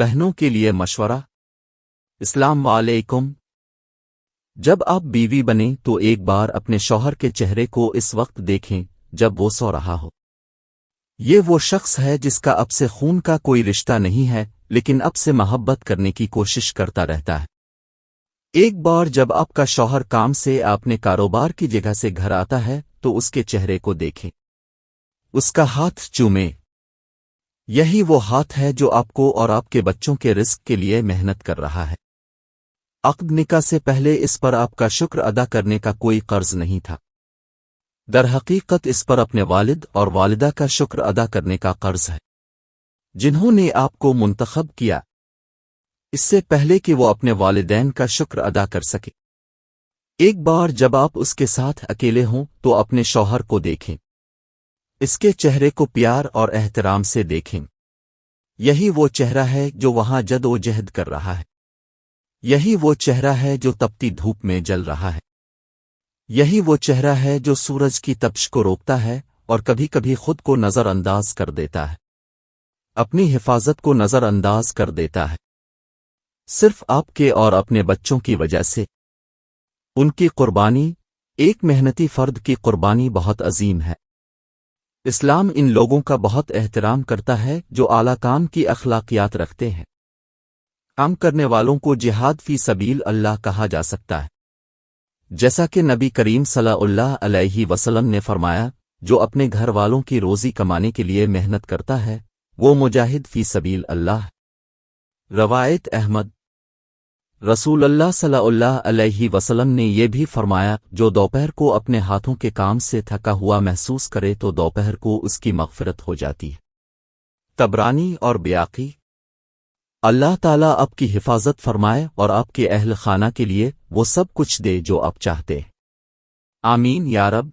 بہنوں کے لیے مشورہ۔ السلام علیکم۔ جب آپ بیوی بنیں تو ایک بار اپنے شوہر کے چہرے کو اس وقت دیکھیں جب وہ سو رہا ہو۔ یہ وہ شخص ہے جس کا اب سے خون کا کوئی رشتہ نہیں ہے، لیکن اب سے محبت کرنے کی کوشش کرتا رہتا ہے۔ ایک بار جب آپ کا شوہر کام سے اپنے کاروبار کی جگہ سے گھر آتا ہے تو اس کے چہرے کو دیکھیں، اس کا ہاتھ چومیں۔ یہی وہ ہاتھ ہے جو آپ کو اور آپ کے بچوں کے رزق کے لیے محنت کر رہا ہے۔ عقد نکاح سے پہلے اس پر آپ کا شکر ادا کرنے کا کوئی قرض نہیں تھا۔ در حقیقت اس پر اپنے والد اور والدہ کا شکر ادا کرنے کا قرض ہے، جنہوں نے آپ کو منتخب کیا، اس سے پہلے کہ وہ اپنے والدین کا شکر ادا کر سکے۔ ایک بار جب آپ اس کے ساتھ اکیلے ہوں تو اپنے شوہر کو دیکھیں، اس کے چہرے کو پیار اور احترام سے دیکھیں۔ یہی وہ چہرہ ہے جو وہاں جد و جہد کر رہا ہے، یہی وہ چہرہ ہے جو تپتی دھوپ میں جل رہا ہے، یہی وہ چہرہ ہے جو سورج کی تپش کو روکتا ہے اور کبھی کبھی خود کو نظر انداز کر دیتا ہے، اپنی حفاظت کو نظر انداز کر دیتا ہے، صرف آپ کے اور اپنے بچوں کی وجہ سے۔ ان کی قربانی، ایک محنتی فرد کی قربانی بہت عظیم ہے۔ اسلام ان لوگوں کا بہت احترام کرتا ہے جو اعلیٰ کام کی اخلاقیات رکھتے ہیں۔ کام کرنے والوں کو جہاد فی سبیل اللہ کہا جا سکتا ہے، جیسا کہ نبی کریم صلی اللہ علیہ وسلم نے فرمایا، جو اپنے گھر والوں کی روزی کمانے کے لیے محنت کرتا ہے وہ مجاہد فی سبیل اللہ ہے۔ روایت احمد۔ رسول اللہ صلی اللہ علیہ وسلم نے یہ بھی فرمایا، جو دوپہر کو اپنے ہاتھوں کے کام سے تھکا ہوا محسوس کرے تو دوپہر کو اس کی مغفرت ہو جاتی ہے۔ طبرانی اور بیاقی۔ اللہ تعالیٰ آپ کی حفاظت فرمائے اور آپ کے اہل خانہ کے لیے وہ سب کچھ دے جو آپ چاہتے ہیں۔ آمین یا رب۔